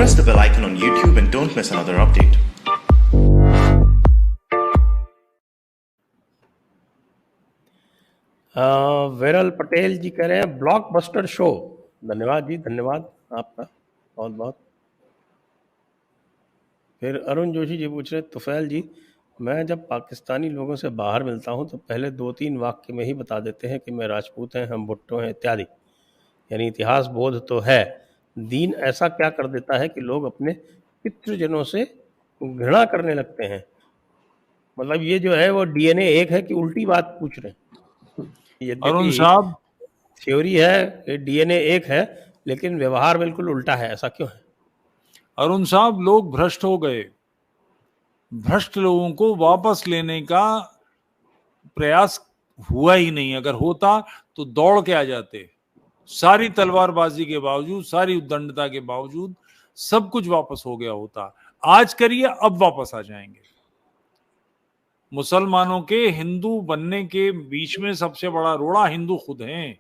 Press the bell icon on YouTube and don't miss another update. विरल पटेल जी कह रहे हैं ब्लॉकबस्टर शो। धन्यवाद जी, धन्यवाद आपका बहुत बहुत। फिर अरुण जोशी जी पूछ रहे तुफैल जी, मैं जब पाकिस्तानी लोगों से बाहर मिलता हूं तो पहले 2-3 वाक्य में ही बता देते हैं कि मैं राजपूत हैं, हम भुट्टो हैं इत्यादि, यानी इतिहास बोध तो है। दीन ऐसा क्या कर देता है कि लोग अपने पितृजनों से घृणा करने लगते हैं? मतलब ये जो है वो डीएनए एक है कि उल्टी बात पूछ रहे हैं? अरुण यद्यपि साहब, थ्योरी है, डीएनए एक है, लेकिन व्यवहार बिल्कुल उल्टा है। ऐसा क्यों है? अरुण साहब, लोग भ्रष्ट हो गए। भ्रष्ट लोगों को वापस लेने का प्रयास हुआ ही नहीं। अगर होता तो दौड़ के आ जाते। सारी तलवारबाजी के बावजूद, सारी उद्दंडता के बावजूद सब कुछ वापस हो गया होता। आज करिए, अब वापस आ जाएंगे। मुसलमानों के हिंदू बनने के बीच में सबसे बड़ा रोड़ा हिंदू खुद हैं,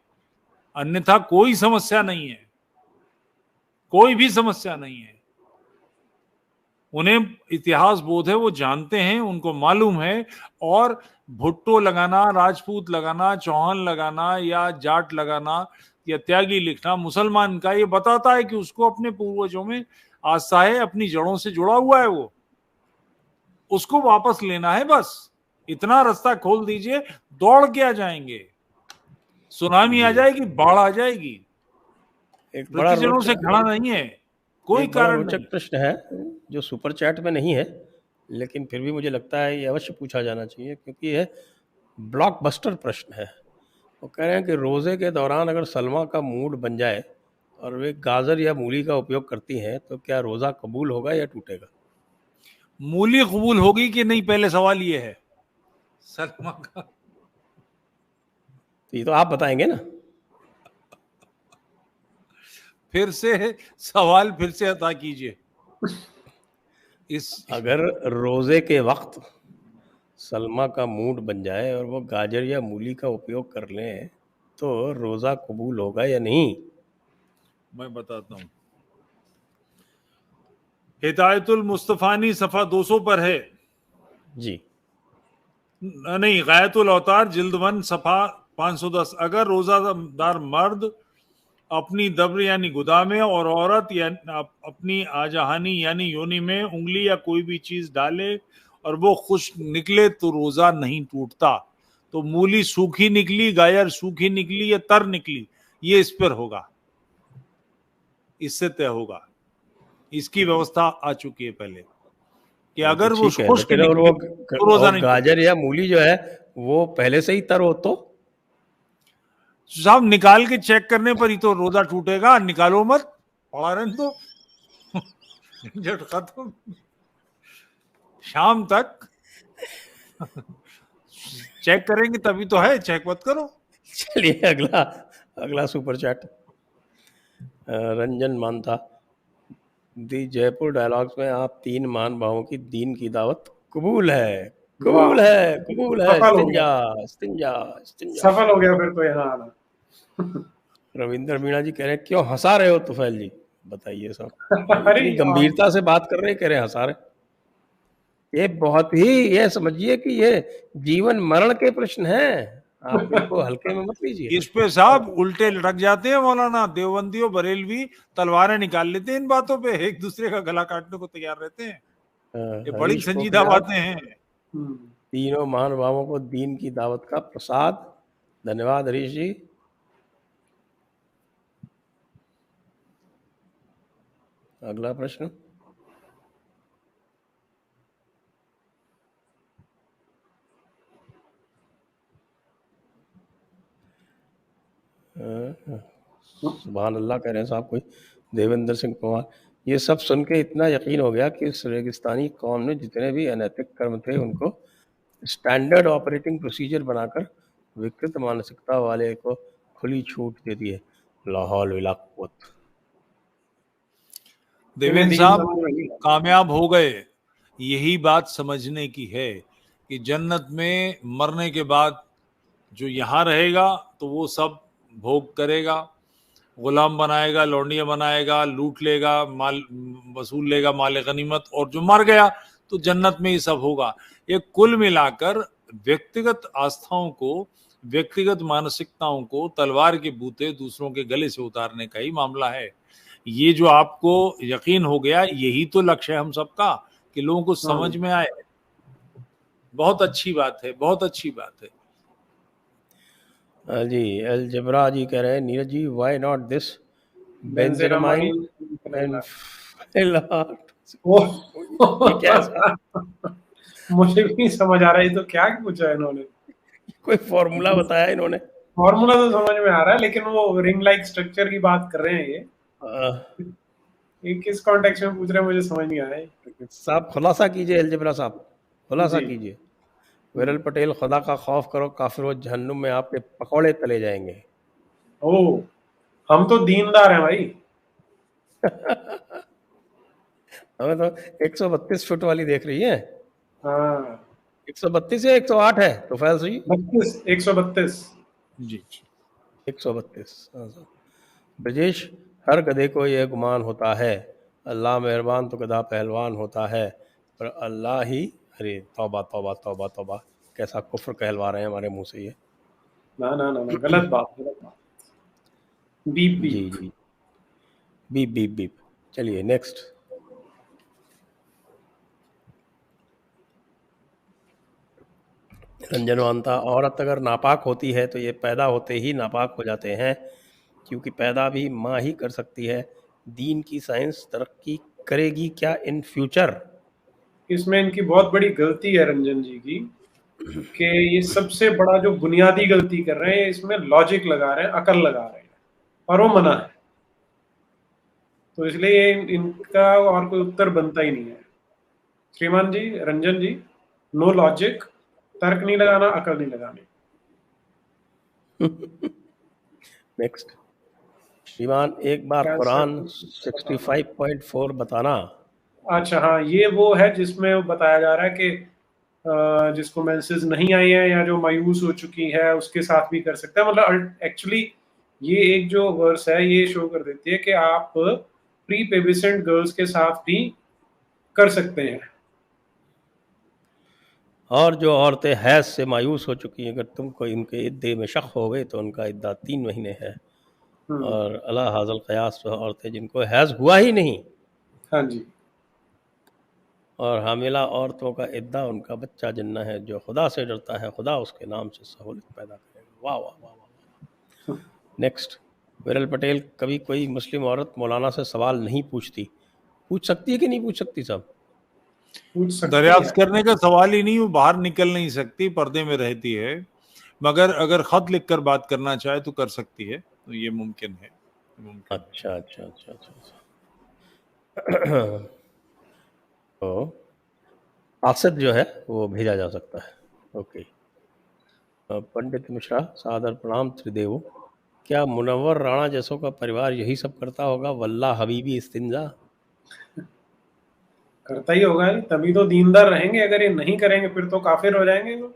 अन्यथा कोई समस्या नहीं है, कोई भी समस्या नहीं है। उन्हें इतिहास बोध है, वो जानते हैं, उनको मालूम है। और भुट्टो लगाना, राजपूत लगाना, चौहान लगाना या जाट लगाना या त्यागी लिखना मुसलमान का ये बताता है कि उसको अपने पूर्वजों में आस्था है, अपनी जड़ों से जुड़ा हुआ है। वो उसको वापस लेना है, बस इतना रास्ता खोल दीजिए, दौड़ के आ जाएंगे। सुनामी आ जाएगी, बाढ़ आ जाएगी। एक बड़ा प्रतिजनों से खड़ा नहीं है, कोई कारण नहीं। रोचक प्रश्न है जो सुपर चैट में नहीं है, लेकिन फिर भी मुझे लगता है ये अवश्य पूछा जाना चाहिए, क्योंकि यह ब्लॉकबस्टर प्रश्न है। वो कह रहे हैं कि रोज़े के दौरान अगर सलमा का मूड बन जाए और वे गाजर या मूली का उपयोग करती हैं तो क्या रोज़ा कबूल होगा या टूटेगा? मूली कबूल होगी कि नहीं, पहले सवाल ये है। सलमा का तो ये तो आप बताएंगे ना। फिर से सवाल फिर से अता कीजिए। अगर रोज़े के वक्त सलमा का मूड बन जाए और वो गाजर या मूली का उपयोग कर लें तो रोज़ा कबूल होगा या नहीं? मैं बताता हूं। हिदायतुल मुस्तफानी सफा 200 पर है जी। नहीं, गायतुल अवतार जिल्द 1 सफा 510। अगर रोजादार मर्द अपनी दब्र यानी गुदा में और औरत या अपनी आजहानी यानी योनि में उंगली या कोई भी चीज डाले और वो खुश निकले तो रोजा नहीं टूटता। तो मूली सूखी निकली, गाजर सूखी निकली या तर निकली, ये इस पर होगा, इससे तय होगा। इसकी व्यवस्था आ चुकी है पहले कि अगर वो खुश्क निकले तो रोजा नहीं। गाजर या मूली जो है वो पहले से ही तर हो तो साहब निकाल के चेक करने पर ही तो रोजा टूटेगा। निकालो मत, पड़ा रहने दो, झट खत्म। शाम तक चेक करेंगे तभी तो है, चेक मत करो। चलिए अगला सुपर चैट। रंजन मानता, दी जयपुर डायलॉग्स में आप 3 महानुभावों की दीन की दावत कबूल है, कबूल है, कबूल है। सफल हो गया फिर तो यहाँ आना। रविंद्र मीणा जी कह रहे हैं क्यों हंसा रहे हो तुफैल जी? बताइए सब। इतनी गंभीरता से बात कर रहे हैं, कह रहे हैं हंसा रहे। ये बहुत ही, ये समझिए कि ये जीवन मरण के प्रश्न हैं, आप इनको हल्के में मत लीजिए। इस पे साहब उल्टे लटक जाते हैं मौलाना, देवबंदियों बरेलवी तलवारें निकाल लेते हैं इन बातों पे, एक दूसरे का गला काटने को तैयार रहते हैं। ये बड़ी संजीदा बातें हैं। तीनों महानुभावों को दीन की दावत का प्रसाद। धन्यवाद हरीश जी। अगला प्रश्न। सुभान अल्लाह कह रहे हैं साहब कोई, देवेंद्र सिंह कुमार। ये सब सुन के इतना यकीन हो गया कि इस रेगिस्तानी कौम ने जितने भी अनैतिक कर्म थे उनको स्टैंडर्ड ऑपरेटिंग प्रोसीजर बनाकर विकृत मानसिकता वाले को खुली छूट दे दी है। लाहौल विला कुव्वत। देवेंद्र साहब कामयाब हो गए। यही बात समझने की है कि जन्नत में मरने के बाद जो यहाँ रहेगा तो वो सब भोग करेगा, गुलाम बनाएगा, लौंडिया बनाएगा, लूट लेगा, माल वसूल लेगा, माल गनीमत, और जो मर गया तो जन्नत में ही सब होगा। ये कुल मिलाकर व्यक्तिगत आस्थाओं को, व्यक्तिगत मानसिकताओं को तलवार के बूते दूसरों के गले से उतारने का ही मामला है। ये जो आपको यकीन हो गया, यही तो लक्ष्य है हम सबका, कि लोगों को समझ में आए। बहुत अच्छी बात है, बहुत अच्छी बात है। जी एल जबरा जी कह रहे हैं, Neeraj ji why not this बेंजेरामाइन and ये क्या है सर? मुझे भी नहीं समझ आ रहा है, ये तो क्या पूछा है इन्होंने। कोई फॉर्मूला बताया इन्होंने? फॉर्मूला तो समझ में आ रहा है, लेकिन वो रिंग लाइक स्ट्रक्चर की बात कर रहे हैं ये किस कॉन्टेक्स्ट में पूछ रहे हैं, मुझे समझ नहीं आ रहा है। साहब खुलासा कीजिए, एलजबरा साहब खुलासा जी। कीजिए। विरल पटेल, खुदा का खौफ करो, काफिरों जहन्नुम में आपके पकौड़े तले जाएंगे। ओ, हम तो दीनदार हैं भाई। हमें तो 132 फुट वाली देख रही है। हाँ, 132 या 108 है तो फैल सही 132 जी 132। ब्रजेश, हर गधे को यह गुमान होता है अल्लाह मेहरबान तो गधा पहलवान होता है, पर अल्लाह ही, अरे तौबा तौबा तौबा तौबा, कैसा कुफ्र कहलवा रहे हैं हमारे मुंह से ये। ना ना ना ना, गलत बात, गलत बात। बीप जी बीप। जी, बीप बीप बीप। चलिए नेक्स्ट। रंजनवांता, औरत अगर नापाक होती है तो ये पैदा होते ही नापाक हो जाते हैं, क्योंकि पैदा भी माँ ही कर सकती है। दीन की साइंस तरक्की करेगी क्या इन फ्यूचर? इसमें इनकी बहुत बड़ी गलती है रंजन जी की, कि ये सबसे बड़ा जो बुनियादी गलती कर रहे हैं, इसमें लॉजिक लगा रहे हैं, अकल लगा रहे हैं, और वो मना है। तो इसलिए इनका और कोई उत्तर बनता ही नहीं है। श्रीमान जी, रंजन जी, नो लॉजिक, तर्क नहीं लगाना, अकल नहीं लगानी। नेक्स्ट। श्रीमान, एक बार क्या कुरान सर? 65.4 बताना। अच्छा हाँ, ये वो है जिसमें वो बताया जा रहा है कि जिसको मेंसेस नहीं आई है या जो मायूस हो चुकी है उसके साथ भी कर सकते हैं। मतलब एक्चुअली ये एक जो वर्स है ये शो कर देती है कि आप प्री पेबिसेंट गर्ल्स के साथ भी कर सकते हैं। और जो औरतें हैज से मायूस हो चुकी हैं, अगर तुमको इनके इद्दे में शक हो गए तो उनका इद्दा 3 महीने है। और अला हाजल कयास, वह औरतें जिनको हैज हुआ ही नहीं हाँ जी। और हामिला औरतों का इद्दा उनका बच्चा जन्ना है। जो खुदा से डरता है खुदा उसके नाम से सहूलत पैदा करेगा। वाह वाह वाह वाह। नेक्स्ट। विरल पटेल, कभी कोई मुस्लिम औरत मौलाना से सवाल नहीं पूछती, पूछ सकती है कि नहीं पूछ सकती साहब? पूछ सकते दरियाफ्त हैं। करने का सवाल ही नहीं, वो बाहर निकल नहीं सकती, पर्दे में रहती है, मगर अगर खत लिखकर बात करना चाहे तो कर सकती है, तो ये मुमकिन है। अच्छा अच्छा अच्छा अच्छा अच्छा। तो कासिद जो है वो भेजा जा सकता है। ओके। पंडित मिश्रा, सादर प्रणाम त्रिदेव। क्या मुनव्वर राणा जैसों का परिवार यही सब करता होगा? वल्ला हबीबी इस्तिंजा। करता ही होगा, तभी तो दीनदार रहेंगे। अगर ये नहीं करेंगे फिर तो काफिर हो जाएंगे वो।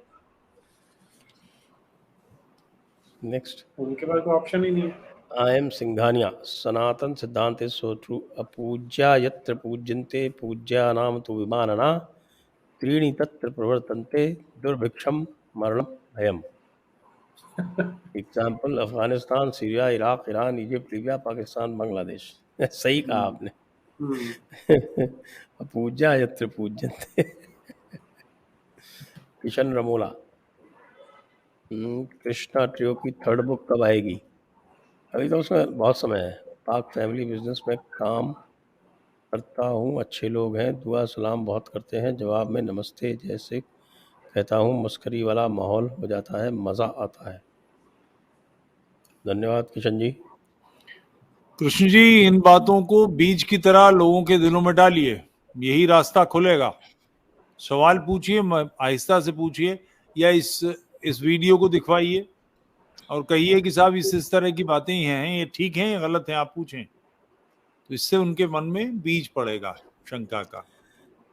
नेक्स्ट। उनके पास कोई ऑप्शन ही नहीं है। आई एम सिंघानिया, सनातन सिद्धांत सो ट्रू, अपूज्या यत्र पूज्यन्ते पूज्या नाम तो विमानना, त्रीणि तत्र प्रवर्तन्ते दुर्भिक्षम मरणम भयम। Example Afghanistan, Syria, Iraq, Iran, Egypt, Libya, Pakistan, Bangladesh. सही कहा आपने। पूजा यत्र पूज्यन्ते। किशन रमोला, कृष्णा ट्रियो की 3rd बुक कब आएगी? अभी तो उसमें बहुत समय है। पाक फैमिली बिजनेस में काम करता हूँ, अच्छे लोग हैं, दुआ सलाम बहुत करते हैं, जवाब में नमस्ते जैसे कहता हूँ, मस्करी वाला माहौल हो जाता है, मज़ा आता है। धन्यवाद किशन जी। कृष्ण जी, इन बातों को बीज की तरह लोगों के दिलों में डालिए, यही रास्ता खुलेगा। सवाल पूछिए, आहिस्ता से पूछिए, या इस वीडियो को दिखवाइए और कहिए कि साहब इस तरह की बातें ही हैं, ये ठीक हैं या गलत हैं, आप पूछें, तो इससे उनके मन में बीज पड़ेगा शंका का।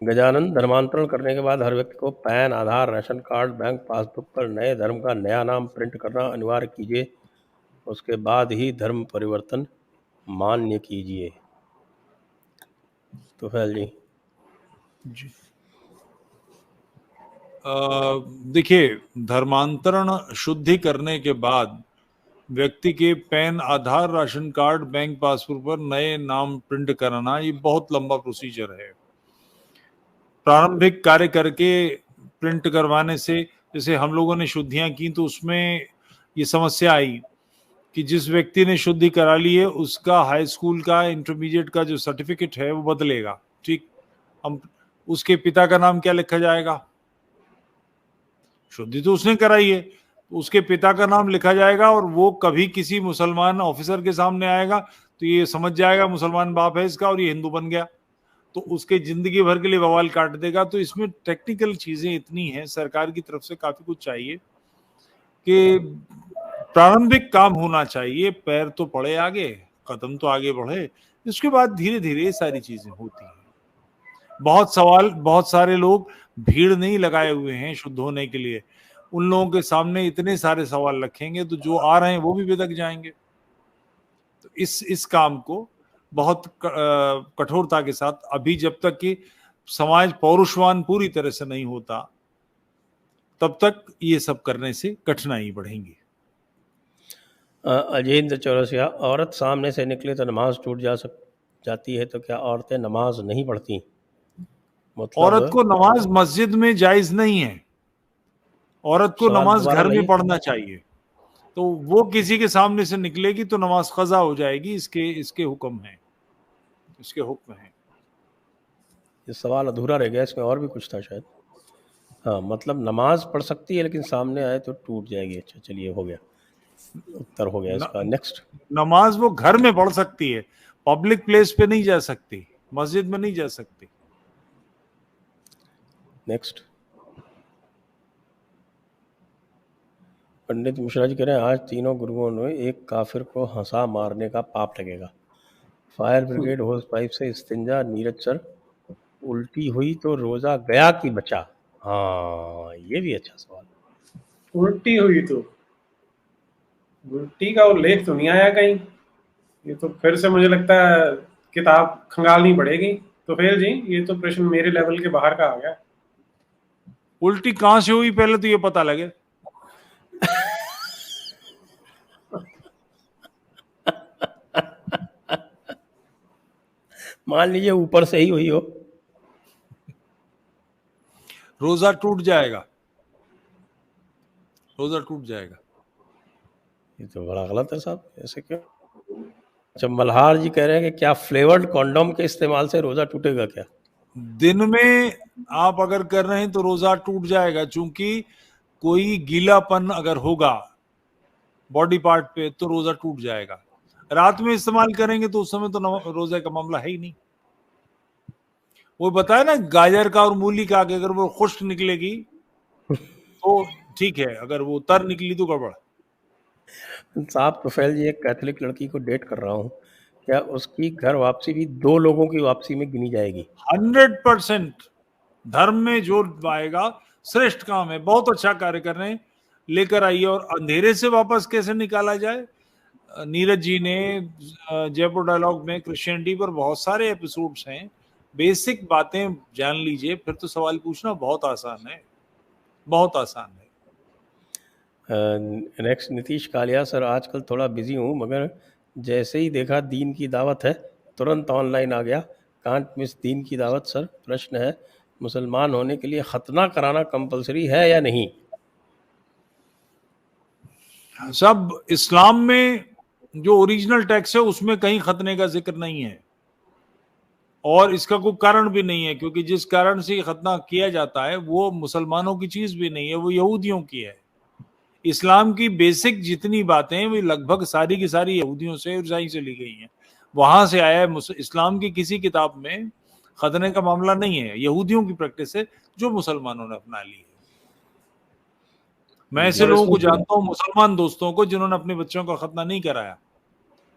गजानन, धर्मांतरण करने के बाद हर व्यक्ति को पैन, आधार, राशन कार्ड, बैंक पासबुक पर नए धर्म का नया नाम प्रिंट करना अनिवार्य कीजिए, उसके बाद ही धर्म परिवर्तन मान्य कीजिए। तो फैल जी। जी देखिए, धर्मांतरण शुद्धि करने के बाद व्यक्ति के पैन, आधार, राशन कार्ड, बैंक पासबुक पर नए नाम प्रिंट कराना, ये बहुत लंबा प्रोसीजर है। प्रारंभिक कार्य करके प्रिंट करवाने से, जैसे हम लोगों ने शुद्धियां की तो उसमें ये समस्या आई कि जिस व्यक्ति ने शुद्धि करा ली है उसका हाई स्कूल का, इंटरमीडिएट का जो सर्टिफिकेट है वो बदलेगा। ठीक, हम उसके पिता का नाम क्या लिखा जाएगा? शुद्धि तो उसने कराई है, उसके पिता का नाम लिखा जाएगा और वो कभी किसी मुसलमान ऑफिसर के सामने आएगा तो ये समझ जाएगा मुसलमान बाप है इसका और ये हिंदू बन गया, तो उसके जिंदगी भर के लिए बवाल काट देगा। तो इसमें टेक्निकल चीजें इतनी हैं, सरकार की तरफ से काफी कुछ चाहिए कि प्रारंभिक काम होना चाहिए, पैर तो पड़े आगे, कदम तो आगे बढ़े, इसके बाद धीरे धीरे सारी चीजें होती हैं। बहुत सारे लोग भीड़ नहीं लगाए हुए हैं शुद्ध होने के लिए, उन लोगों के सामने इतने सारे सवाल रखेंगे तो जो आ रहे हैं वो भी बेदक जाएंगे। तो इस काम को बहुत कठोरता के साथ, अभी जब तक कि समाज पौरुषवान पूरी तरह से नहीं होता तब तक ये सब करने से कठिनाई बढ़ेंगी। अजेंद्र चौरसिया, औरत सामने से निकले तो नमाज टूट जाती है, तो क्या औरतें नमाज नहीं पढ़ती? मतलब औरत को नमाज मस्जिद में जायज नहीं है, औरत को नमाज घर में पढ़ना चाहिए। तो वो किसी के सामने से निकलेगी तो नमाज कज़ा हो जाएगी, इसके हुक्म है, इसके हुक्म है। ये सवाल अधूरा रह गया, इसमें और भी कुछ था शायद। हाँ, मतलब नमाज पढ़ सकती है लेकिन सामने आए तो टूट जाएगी। अच्छा, चलिए, हो गया, उत्तर हो गया इसका। नेक्स्ट, नमाज वो घर में पढ़ सकती है, पब्लिक प्लेस पे नहीं जा सकती, मस्जिद में नहीं जा सकती। नेक्स्ट, पंडित मिश्रा जी कह रहे हैं, आज तीनों गुरुओं ने एक काफिर को हंसा मारने का पाप लगेगा। फायर ब्रिगेड होस पाइप से इस्तिंजा, नीरज सर, उल्टी हुई तो रोजा गया कि बचा? हाँ, ये भी अच्छा सवाल। उल्टी हुई तो उल्टी का उल्लेख तो नहीं आया कहीं, ये तो फिर से मुझे लगता है किताब खंगालनी पड़ेगी। तो फेल जी, ये तो प्रश्न मेरे लेवल के बाहर का आ गया। उल्टी कहां से हुई पहले तो ये पता लगे। मान लीजिए ऊपर से ही हुई हो, रोजा टूट जाएगा, रोजा टूट जाएगा। ये तो बड़ा गलत है साहब, ऐसे क्यों? अच्छा, मल्हार जी कह रहे हैं कि क्या फ्लेवर्ड कॉन्डोम के इस्तेमाल से रोजा टूटेगा क्या? दिन में आप अगर कर रहे हैं तो रोजा टूट जाएगा, क्योंकि कोई गीलापन अगर होगा बॉडी पार्ट पे तो रोजा टूट जाएगा। रात में इस्तेमाल करेंगे तो उस समय तो रोजे का मामला है ही नहीं। वो बताया ना, गाजर का और मूली का, अगर वो खुश्क निकलेगी तो ठीक है, अगर वो तर निकली तो गड़बड़। साहब, तुफैल जी, एक कैथोलिक लड़की को डेट कर रहा हूँ, क्या उसकी घर वापसी भी 2 लोगों की वापसी में गिनी जाएगी? 100% धर्म में जो आएगा श्रेष्ठ काम है, बहुत अच्छा कार्य कर रहे हैं, लेकर आइए। और अंधेरे से वापस कैसे निकाला जाए, नीरज जी ने जयपुर डायलॉग में क्रिश्चियनिटी पर बहुत सारे एपिसोड्स हैं, बेसिक बातें जान लीजिए, फिर तो सवाल पूछना बहुत आसान है, बहुत आसान है। नेक्स्ट, नीतीश कालिया, सर आजकल थोड़ा बिजी हूँ, मगर जैसे ही देखा दीन की दावत है तुरंत ऑनलाइन आ गया। कांट मिस दीन की दावत। सर, प्रश्न है, मुसलमान होने के लिए खतना कराना कंपलसरी है या नहीं? सब इस्लाम में जो ओरिजिनल टेक्स्ट है उसमें कहीं खतने का जिक्र नहीं है, और इसका कोई कारण भी नहीं है, क्योंकि जिस कारण से खतना किया जाता है वो मुसलमानों की चीज भी नहीं है, वो यहूदियों की है। इस्लाम की बेसिक जितनी बातें हैं वो लगभग सारी की सारी यहूदियों से और ईसाई से ली गई हैं, वहां से आया है। इस्लाम की किसी किताब में खतने का मामला नहीं है, यहूदियों की प्रैक्टिस है जो मुसलमानों ने अपना ली है। मैं ऐसे लोगों को जानता हूँ, मुसलमान दोस्तों को, जिन्होंने अपने बच्चों का खतना नहीं कराया।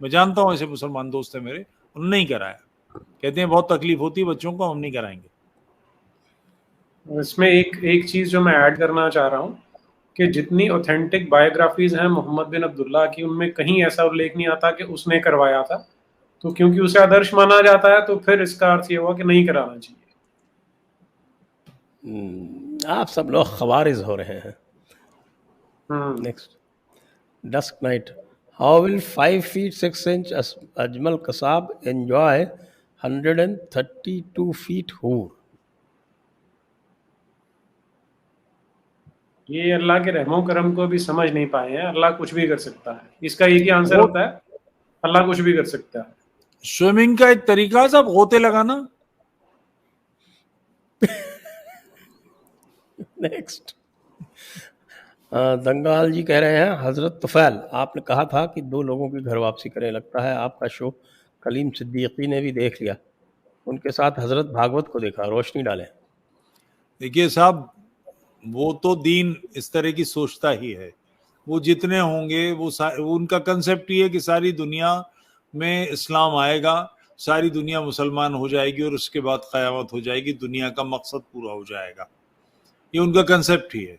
मैं जानता हूँ ऐसे मुसलमान दोस्त है मेरे, उन्होंने नहीं कराया, कहते हैं बहुत तकलीफ होती है बच्चों को, हम नहीं कराएंगे। इसमें एक चीज जो मैं ऐड करना चाह रहा हूँ कि जितनी ऑथेंटिक बायोग्राफीज हैं मोहम्मद बिन अब्दुल्ला की, उनमें कहीं ऐसा उल्लेख नहीं आता कि उसने करवाया था। तो क्योंकि उसे आदर्श माना जाता है तो फिर इसका अर्थ ये हुआ कि नहीं कराना चाहिए। आप सब लोग खवारिज हो रहे हैं। Hmm next, dusk night, how will 5 feet 6 inch Ajmal Kasab enjoy 132 feet हूर? ये अल्लाह के रहमो करम को अभी समझ नहीं पाए हैं। अल्लाह कुछ भी कर सकता है, इसका एक ही आंसर वो होता है, अल्लाह कुछ भी कर सकता है। स्विमिंग का एक तरीका है सब गोते लगाना। नेक्स्ट, दंगाल जी कह रहे हैं, हजरत तुफैल, आपने कहा था कि 2 लोगों की घर वापसी करें, लगता है आपका शो कलीम सिद्दीकी ने भी देख लिया, उनके साथ हजरत भागवत को देखा, रोशनी डालें। देखिए साहब, वो तो दीन इस तरह की सोचता ही है। वो जितने होंगे वो उनका कंसेप्ट ये है कि सारी दुनिया में इस्लाम आएगा, सारी दुनिया मुसलमान हो जाएगी और उसके बाद क़यामत हो जाएगी, दुनिया का मकसद पूरा हो जाएगा। ये उनका कंसेप्ट ही है।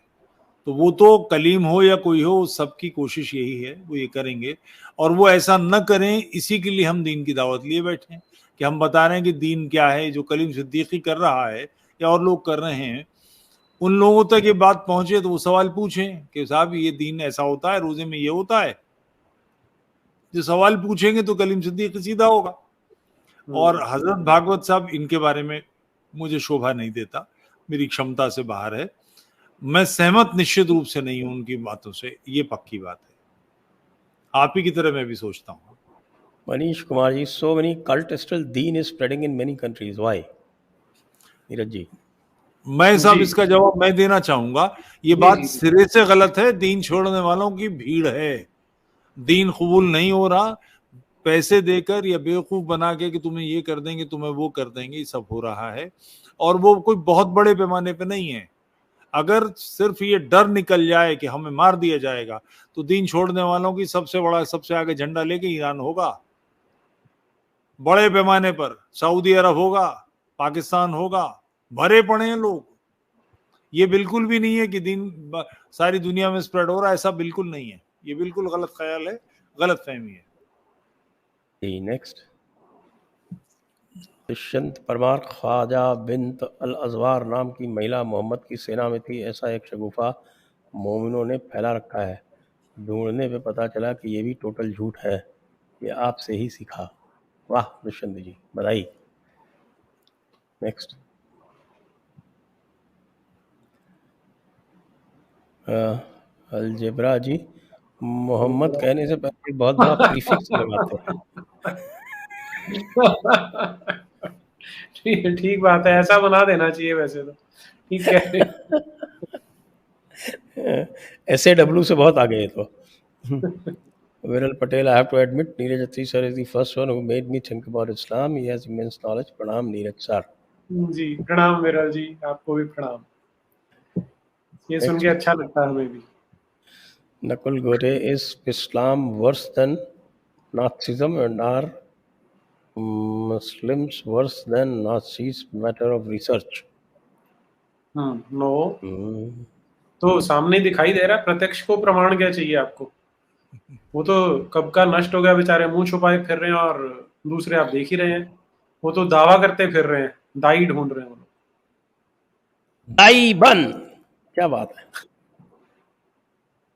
तो वो तो कलीम हो या कोई हो, सबकी कोशिश यही है, वो ये करेंगे। और वो ऐसा न करें, इसी के लिए हम दीन की दावत लिए बैठे हैं कि हम बता रहे हैं कि दीन क्या है। जो कलीम सिद्दीकी कर रहा है या और लोग कर रहे हैं, उन लोगों तक ये बात पहुंचे तो वो सवाल पूछें कि साहब ये दीन ऐसा होता है, रोजे में ये होता है। जो सवाल पूछेंगे तो कलीम सिद्दीकी सीधा होगा। और हजरत भागवत साहब, इनके बारे में मुझे शोभा नहीं देता, मेरी क्षमता से बाहर है। मैं सहमत निश्चित रूप से नहीं हूं उनकी बातों से, ये पक्की बात है। आप ही की तरह मैं भी सोचता हूँ। Manish Kumar ji, so many cult still दीन is spreading in many countries, why? Neeraj ji. मैं साहब जी। इसका जवाब मैं देना चाहूंगा। ये जी, बात जी, जी। सिरे से गलत है। दीन छोड़ने वालों की भीड़ है। दीन कबूल नहीं हो रहा, पैसे देकर या बेवकूफ बना के कि तुम्हें ये कर देंगे, तुम्हें वो कर देंगे, ये सब हो रहा है। और वो कोई बहुत बड़े पैमाने पे नहीं है। अगर सिर्फ ये डर निकल जाए कि हमें मार दिया जाएगा, तो दीन छोड़ने वालों की सबसे आगे झंडा लेके ईरान होगा, बड़े पैमाने पर सऊदी अरब होगा, पाकिस्तान होगा, भरे पड़े हैं लोग। ये बिल्कुल भी नहीं है कि दीन सारी दुनिया में स्प्रेड हो रहा है, ऐसा बिल्कुल नहीं है। ये बिल्कुल गलत ख्याल है, गलत फहमी है। नेक्स्ट, दुष्यंत परमार, ख्वाजा बिन्त अल अजवार नाम की महिला मोहम्मद की सेना में थी, ऐसा एक शगुफा मोमिनों ने फैला रखा है। ढूंढने पे पता चला कि ये भी टोटल झूठ है, ये आपसे ही सीखा। वाह दुष्यंत जी, बधाई। नेक्स्ट, अलजेब्रा जी, मोहम्मद कहने से पहले बहुत बड़ा प्रीफिक्स लगाते हैं। ठीक बात है, ऐसा बना देना चाहिए वैसे तो। ठीक है। SAW से बहुत आगे है तो। Viral Patel, I have to admit, Neeraj Attri sir is the first one who made me think about Islam. He has immense knowledge. Pranam Neeraj sir. जी, प्रणाम विरल जी, आपको भी प्रणाम। ये सुन के अच्छा लगता है हमें भी। Nakul Gore, is Islam worse than Nazism, and are Muslims worse than Nazis? Matter of research. No. तो सामने दिखाई दे रहा है, प्रत्यक्ष को प्रमाण क्या चाहिए आपको? वो तो कब का नष्ट हो गया, बेचारे मुंह छुपाए फिर रहे हैं, और दूसरे आप देख ही रहे हैं, वो तो दावा करते फिर रहे हैं, दाई ढूंढ रहे हैं वो लोग। दाई बन, क्या बात है।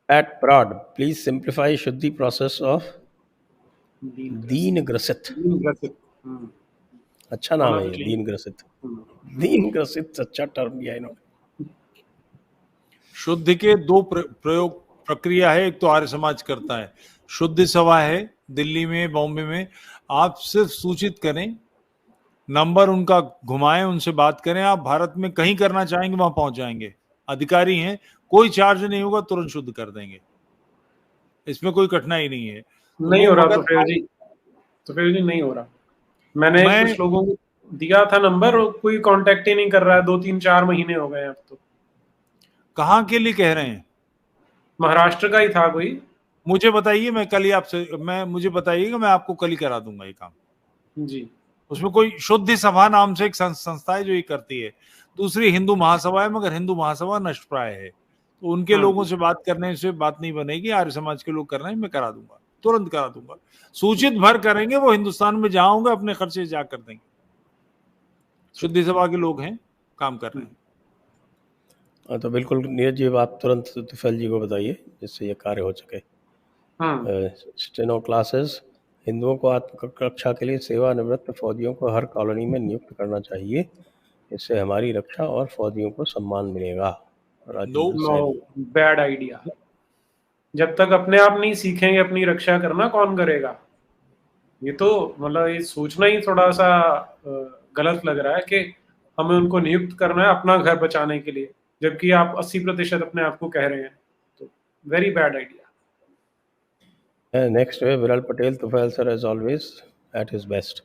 At Prod, please simplify Shuddhi process of दीन ग्रसित। अच्छा नाम है ये, दीन ग्रसित। दीन ग्रसित अच्छा टर्म दिया इन्होंने। शुद्ध के 2 प्रयोग प्रक्रिया है। एक तो आर्य समाज करता है, शुद्ध सभा है दिल्ली में, बॉम्बे में। आप सिर्फ सूचित करें, नंबर उनका घुमाएं, उनसे बात करें। आप भारत में कहीं करना चाहेंगे वहां पहुंच जाएंगे, अधिकारी हैं, कोई चार्ज नहीं होगा, तुरंत शुद्ध कर देंगे। इसमें कोई कठिनाई नहीं है। नहीं हो रहा तो फिर जी नहीं हो रहा। मैंने कुछ लोगों को दिया था नंबर, और कोई कांटेक्ट ही नहीं कर रहा है, 2-3-4 महीने हो गए अब तो। कहाँ के लिए कह रहे हैं? महाराष्ट्र का ही था कोई। मुझे बताइए, मैं कल ही आपसे मुझे बताइएगा, मैं आपको कल ही करा दूंगा ये काम जी। उसमें कोई शुद्ध सभा नाम से एक संस्था है जो ये करती है। दूसरी हिंदू महासभा है, मगर हिंदू महासभा नष्ट प्राय है, तो उनके लोगों से बात करने से बात नहीं बनेगी। आर्य समाज के लोग कर रहे हैं, मैं करा दूंगा, तुरंत करा दूंगा। सूचित भर करेंगे, वो हिंदुस्तान में जहां होंगे अपने खर्चे जा कर देंगे। शुद्धि सभा के लोग हैं, काम कर रहे हैं। तो बिल्कुल नीरज जी, आप तुरंत तुफैल जी को बताइए जिससे ये कार्य हो सके। स्टेनो क्लासेस, हिंदुओं को आत्मरक्षा के लिए सेवानिवृत्त फौजियों को हर कॉलोनी में नियुक्त करना चाहिए, इससे हमारी रक्षा और फौजियों को सम्मान मिलेगा। No, bad idea. जब तक अपने आप नहीं सीखेंगे अपनी रक्षा करना, कौन करेगा? ये तो मतलब ये सोचना ही थोड़ा सा गलत लग रहा है कि हमें उनको नियुक्त करना है अपना घर बचाने के लिए, जबकि आप 80% अपने आप को कह रहे हैं। तो वेरी बैड आइडिया। नेक्स्ट है Viral Patel, Tufail sir as always at his best.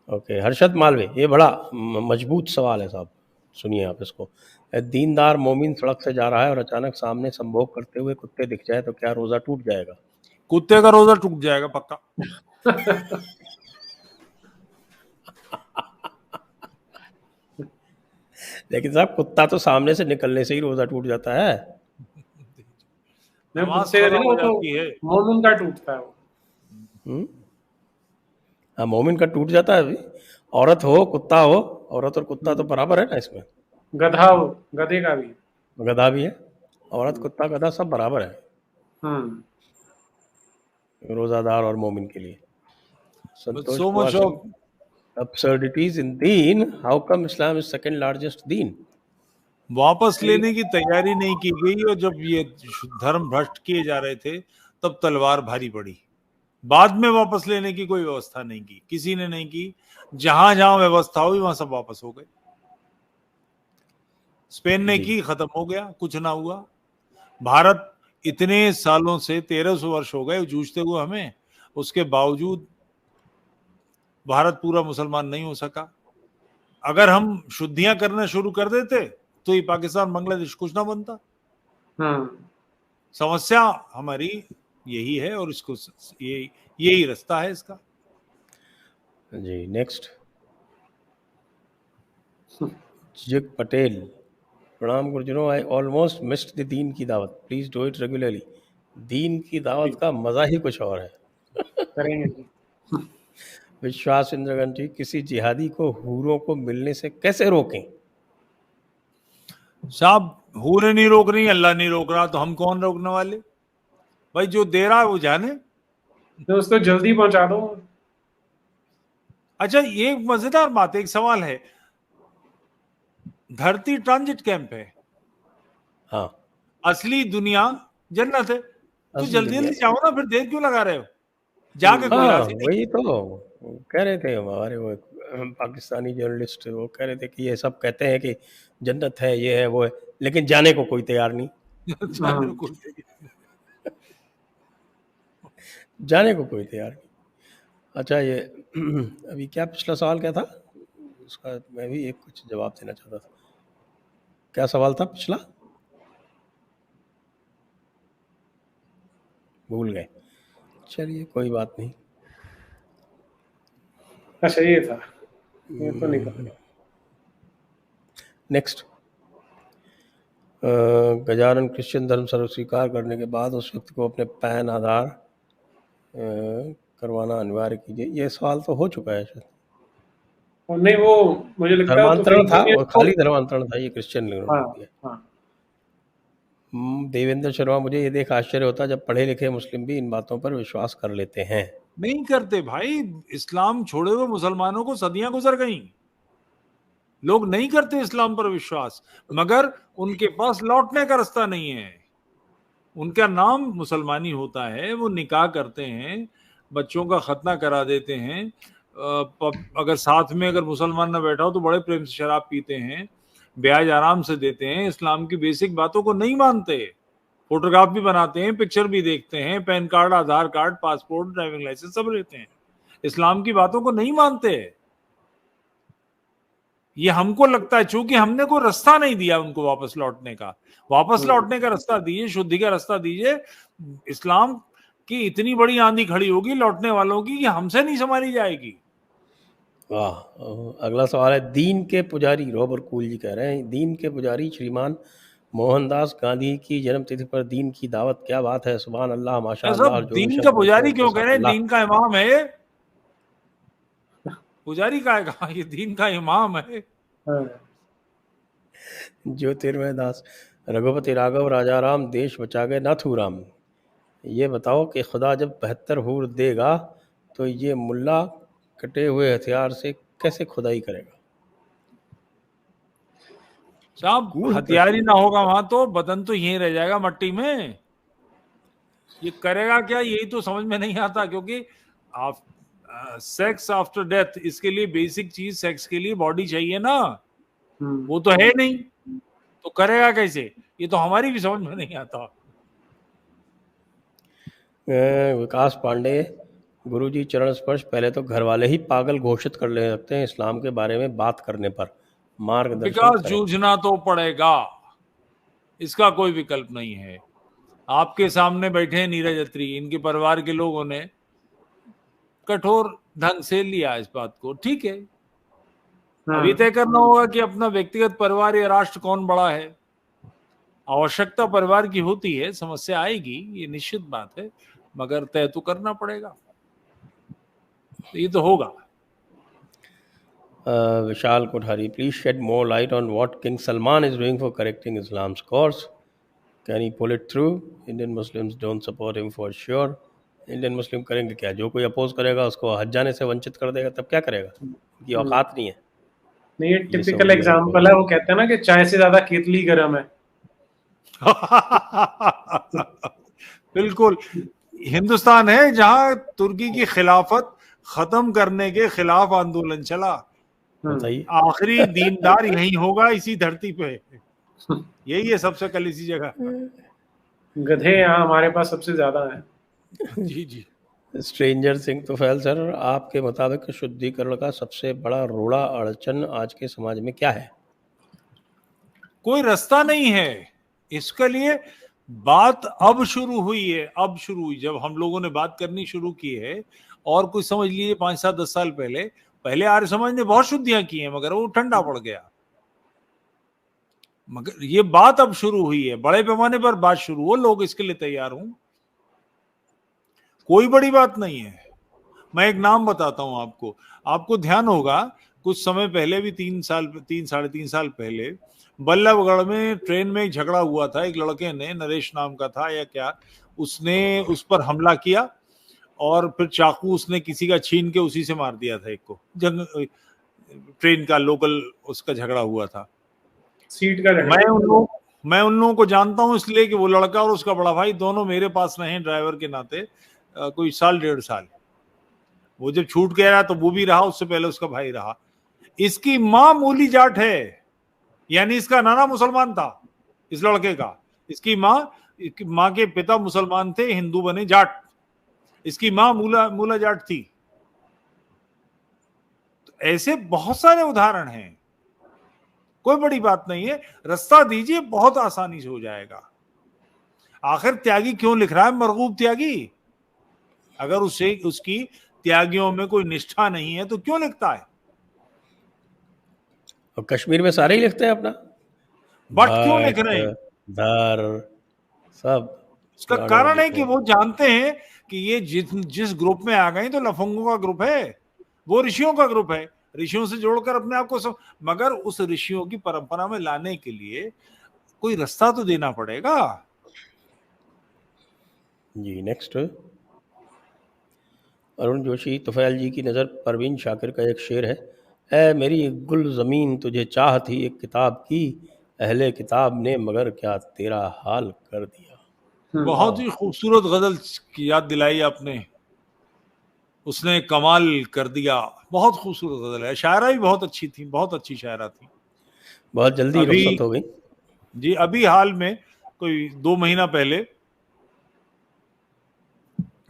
Okay, Harshad Malve, ये बड़ा मजबूत सवाल है साहब, सुनिए आप इसको। दीनदार मोमिन सड़क से जा रहा है और अचानक सामने संभोग करते हुए कुत्ते दिख जाए तो क्या रोजा टूट जाएगा? कुत्ते का रोजा टूट जाएगा पक्का। लेकिन साहब कुत्ता तो सामने से निकलने से ही रोजा टूट जाता है। मोमिन का टूटता है वो। हाँ, मोमिन का टूट जाता है। अभी औरत हो कुत्ता हो, औरत और कुत्ता तो बराबर है ना इसमें। गधा हो, गधे का भी, गधा भी है, औरत कुत्ता गधा सब बराबर है रोजादार और मोमिन के लिए। Santosh Kumar, absurdities in deen, how come Islam is second largest deen? वापस लेने की तैयारी नहीं की गई, और जब ये धर्म भ्रष्ट किए जा रहे थे तब तलवार भारी पड़ी। बाद में वापस लेने की कोई व्यवस्था नहीं की, किसी ने नहीं की। जहां जहां व्यवस्था हुई वहां सब वापस हो गए। स्पेन ने की, खत्म हो गया, कुछ ना हुआ। भारत इतने सालों से 1300 वर्ष हो गए जूझते हुए हमें, उसके बावजूद भारत पूरा मुसलमान नहीं हो सका। अगर हम शुद्धियां करना शुरू कर देते तो ये पाकिस्तान बांग्लादेश कुछ ना बनता। समस्या हमारी यही है, और इसको यही रास्ता है इसका। जी, नेक्स्ट जिग पटेल, प्रणाम गुरुजनों, आई ऑलमोस्ट मिस्ड द दीन की दावत, प्लीज डू इट रेगुलरली। दीन की दावत का मजा ही कुछ और है। करेंगे। विश्वास इंद्रगन जी, किसी जिहादी को हूरों को मिलने से कैसे रोकें? साहब, हूरें नहीं रोक रही, अल्लाह नहीं रोक रहा, तो हम कौन रोकने वाले? भाई जो दे रहा है वो जाने, तो उसको जल्दी पहुंचा दो। अच्छा, ये मजेदार बात है, एक सवाल है। धरती ट्रांजिट कैंप है, हाँ, असली दुनिया जन्नत है। तो जल्दी जल्दी जाओ ना, फिर देर क्यों लगा रहे हो? जाके कोई राजी नहीं। वही तो कह रहे थे हमारे वो पाकिस्तानी जर्नलिस्ट, वो कह रहे थे कि ये सब कहते हैं कि जन्नत है, ये है, वो है, लेकिन जाने को कोई तैयार नहीं। जाने को कोई तैयार नहीं। अच्छा, ये अभी क्या पिछला सवाल क्या था उसका? मैं भी एक कुछ जवाब देना चाहता था। क्या सवाल था पिछला? भूल गए, चलिए कोई बात नहीं। अच्छा, ये था, ये तो निकल गया। नेक्स्ट, गजानन, क्रिश्चियन धर्म सर्व स्वीकार करने के बाद उस व्यक्ति को अपने पैन आधार करवाना अनिवार्य कीजिए। ये सवाल तो हो चुका है शायद। नहीं, वो मुझे लगता है धर्मांतरण था, और खाली धर्मांतरण था, ये क्रिश्चियन लोग। हाँ। देवेंद्र शर्मा, मुझे ये देख आश्चर्य होता जब पढ़े लिखे मुस्लिम भी इन बातों पर विश्वास कर लेते हैं। नहीं करते भाई, इस्लाम छोड़े हुए मुसलमानों को सदियां गुजर गई, लोग नहीं करते इस्लाम पर विश्वास, मगर उनके पास लौटने का रास्ता नहीं है। उनका नाम मुसलमानी होता है, वो निकाह करते हैं, बच्चों का खतना करा देते हैं, अगर साथ में अगर मुसलमान ना बैठा हो तो बड़े प्रेम से शराब पीते हैं, ब्याज आराम से देते हैं, इस्लाम की बेसिक बातों को नहीं मानते, फोटोग्राफ भी बनाते हैं, पिक्चर भी देखते हैं, पैन कार्ड, आधार कार्ड, पासपोर्ट, ड्राइविंग लाइसेंस सब लेते हैं, इस्लाम की बातों को नहीं मानते। ये हमको लगता है चूंकि हमने कोई रास्ता नहीं दिया उनको वापस लौटने का। वापस लौटने का रास्ता दीजिए, शुद्धि का रास्ता दीजिए। इस्लाम की इतनी बड़ी आंधी खड़ी होगी लौटने वालों की कि हमसे नहीं संभाली जाएगी। वाह। अगला सवाल है, दीन के पुजारी, रॉबर्ट कूल जी कह रहे हैं, दीन के पुजारी श्रीमान मोहनदास गांधी की जन्मतिथि पर दीन की दावत, क्या बात है, सुभान अल्लाह, सब माशाअल्लाह। दीन का पुजारी क्यों कह रहे हैं? दीन का इमाम है ये। पुजारी का है कहा, ये दीन का इमाम है। हाँ। ज्योतिर्मय दास, रघुपति राघव राजाराम, देश बचा गए नाथूराम। ये बताओ कि खुदा जब 72 हूर देगा तो ये मुल्ला कटे हुए हथियार से कैसे खुदाई करेगा? साहब कूल हथियार ही ना होगा वहां तो बदन तो यहीं रह जाएगा मट्टी में। ये करेगा क्या, यही तो समझ में नहीं आता। क्योंकि आप सेक्स आफ्टर डेथ, इसके लिए बेसिक चीज सेक्स के लिए बॉडी चाहिए ना, वो तो है नहीं, तो करेगा कैसे? ये तो हमारी भी समझ में नहीं आता। विकास पांडे, गुरुजी चरण स्पर्श, पहले तो घर वाले ही पागल घोषित कर ले सकते हैं इस्लाम के बारे में बात करने पर, मार्गदर्शन विकास करें। जूझना तो पड़ेगा, इसका कोई विकल्प नहीं है। आपके सामने बैठे हैं नीरज अत्री, इनके परिवार के लोगों ने कठोर ढंग से लिया इस बात को, ठीक है। अभी तय करना होगा कि अपना व्यक्तिगत परिवार या राष्ट्र कौन बड़ा है। आवश्यकता परिवार की होती है, समस्या आएगी, ये निश्चित बात है, मगर तय तो करना पड़ेगा, ये तो होगा। Vishal Kothari, please shed more light on what king Salman is doing for correcting Islam's course, can he pull it through? Indian Muslims don't support him for sure. Indian Muslim करेंगे क्या? जो कोई अपोज करेगा उसको हज जाने से वंचित कर देगा, तब क्या करेगा? उनकी औकात नहीं है। नहीं, ये टिपिकल एग्जांपल है, वो कहते हैं ना कि चाय से ज्यादा केतली गर्म है। बिल्कुल, हिंदुस्तान है जहां तुर्की की खिलाफत खत्म करने के खिलाफ आंदोलन चला। बताइए, आखिरी दीनदार यही होगा इसी धरती पे, यही है सबसे कल इसी जगह। गधे यहाँ हमारे पास सबसे ज्यादा है। जी जी। स्ट्रेंजर सिंह तुफैल सर, आपके मुताबिक शुद्धिकरण का सबसे बड़ा रोड़ा अड़चन आज के समाज में क्या है? कोई रास्ता नहीं है इसके लिए। बात अब शुरू हुई है, अब शुरू हुई, जब हम लोगों ने बात करनी शुरू की है। और कुछ समझ लीजिए 5-7-10 साल पहले आर्य समाज ने बहुत शुद्धियां की हैं, मगर वो ठंडा पड़ गया। मगर ये बात अब शुरू हुई है, बड़े पैमाने पर बात शुरू हो, लोग इसके लिए तैयार हूं, कोई बड़ी बात नहीं है। मैं एक नाम बताता हूं आपको, आपको ध्यान होगा कुछ समय पहले भी 3-3.5 साल पहले बल्लभगढ़ में ट्रेन में एक झगड़ा हुआ था। एक लड़के ने, नरेश नाम का था या क्या, उसने उस पर हमला किया और फिर चाकू उसने किसी का छीन के उसी से मार दिया था एक को। ट्रेन का लोकल उसका झगड़ा हुआ था, सीट का झगड़ा। मैं उन लोगों को जानता हूं इसलिए कि वो लड़का और उसका बड़ा भाई दोनों मेरे पास रहे ड्राइवर के नाते कोई 1-1.5 साल। वो जब छूट गया तो वो भी रहा, उससे पहले उसका भाई रहा। इसकी मां मूली जाट है, यानी इसका नाना मुसलमान था इस लड़के का। इसकी मां के पिता मुसलमान थे, हिंदू बने जाट। इसकी मां मूला जाट थी। तो ऐसे बहुत सारे उदाहरण हैं, कोई बड़ी बात नहीं है, रास्ता दीजिए, बहुत आसानी से हो जाएगा। आखिर त्यागी क्यों लिख रहा है मरगूब त्यागी? अगर उसकी त्यागियों में कोई निष्ठा नहीं है तो क्यों लिखता है? और कश्मीर में सारे ही लिखते हैं अपना, बट क्यों लिख रहे हैं? धर सब। उसका कारण है कि वो जानते हैं कि ये जिस ग्रुप में आ गए तो लफंगों का ग्रुप है, वो ऋषियों का ग्रुप है, ऋषियों से जोड़कर अपने आप को मगर उस ऋषियों की परंपरा में लाने के लिए कोई रास्ता तो देना पड़ेगा। जी, नेक्स्ट अरुण जोशी, तुफैल जी की नज़र, परवीन शाकिर का एक शेर है, ऐ मेरी गुल ज़मीन तुझे चाह थी एक किताब की, अहले किताब ने मगर क्या तेरा हाल कर दिया। बहुत ही खूबसूरत गजल की याद दिलाई आपने, उसने कमाल कर दिया। बहुत खूबसूरत गजल है, शायरा भी बहुत अच्छी थी, बहुत अच्छी शायरा थी। बहुत जल्दी रुखसत हो गई जी। अभी हाल में कोई 2 महीना पहले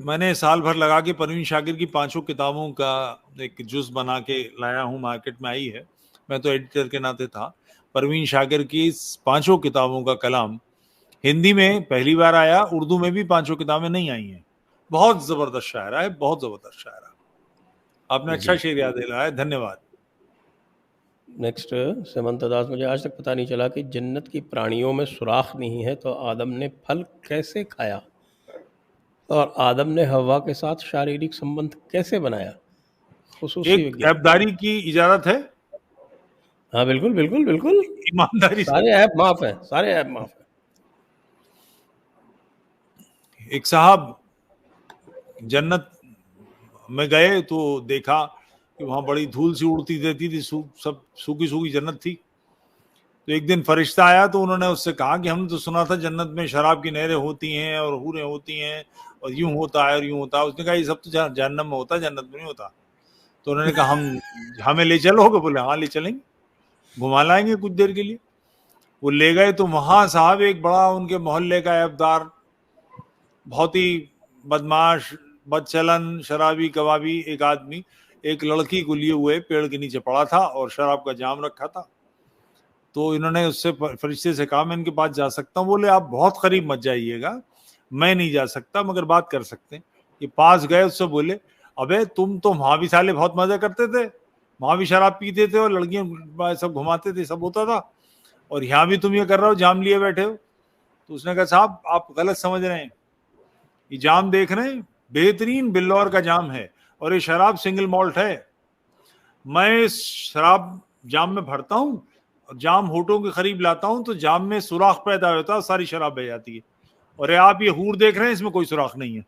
मैंने साल भर लगा के परवीन शाकिर की 5 किताबों का एक जुज बना के लाया हूं, मार्केट में आई है। मैं तो एडिटर के नाते था। परवीन शाकिर की 5 किताबों का कलाम हिंदी में पहली बार आया, उर्दू में भी 5 किताबें नहीं आई हैं। बहुत जबरदस्त शायरा है, बहुत जबरदस्त शायरा। आपने अच्छा शेर याद दिलाया, धन्यवाद। नेक्स्ट समंता दास, मुझे आज तक पता नहीं चला कि जन्नत की प्राणियों में सुराख नहीं है तो आदम ने फल कैसे खाया और आदम ने हव्वा के साथ शारीरिक संबंध कैसे बनाया। खुसूसी एक विज्ञान। ऐबदारी की इजाजत है, हाँ बिल्कुल बिल्कुल बिल्कुल, ईमानदारी से। सारे ऐप माफ है, सारे ऐप माफ है। एक साहब जन्नत में गए तो देखा कि वहां बड़ी धूल सी उड़ती रहती थी, सब सूखी सूखी जन्नत थी। तो एक दिन फरिश्ता आया तो उन्होंने उससे कहा कि हमने तो सुना था जन्नत में शराब की नहरें होती हैं और हूरें होती हैं और यूं होता है और यूं होता है। उसने कहा ये सब तो जहन्नम में होता है, जन्नत में नहीं होता। तो उन्होंने कहा हमें ले चलोगे? बोले हाँ ले चलेंगे, घुमा लाएंगे कुछ देर के लिए। वो ले गए तो वहां साहब एक बड़ा उनके मोहल्ले का ऐबदार, बहुत ही बदमाश, बदचलन, शराबी कबाबी एक आदमी एक लड़की को लिए हुए पेड़ के नीचे पड़ा था और शराब का जाम रखा था। तो इन्होंने उससे फरिश्ते से कहा मैं इनके पास जा सकता हूँ? बोले आप बहुत करीब मत जाइएगा, मैं नहीं जा सकता, मगर बात कर सकते हैं। ये पास गए, उससे बोले अबे तुम तो वहां भी साले बहुत मजा करते थे, वहां भी शराब पीते थे और लड़कियां सब घुमाते थे, सब होता था, और यहाँ भी तुम ये कर रहे हो, जाम लिए बैठे हो। तो उसने कहा साहब आप गलत समझ रहे हैं, ये जाम देख रहे हैं बेहतरीन बिल्लौर का जाम है और ये शराब सिंगल मॉल्ट है। मैं इस शराब जाम में भरता हूं और जाम होठों के करीब लाता हूं तो जाम में सुराख पैदा होता है, सारी शराब बह जाती है। और ये आप ये हूर देख रहे हैं, इसमें कोई सुराख नहीं है।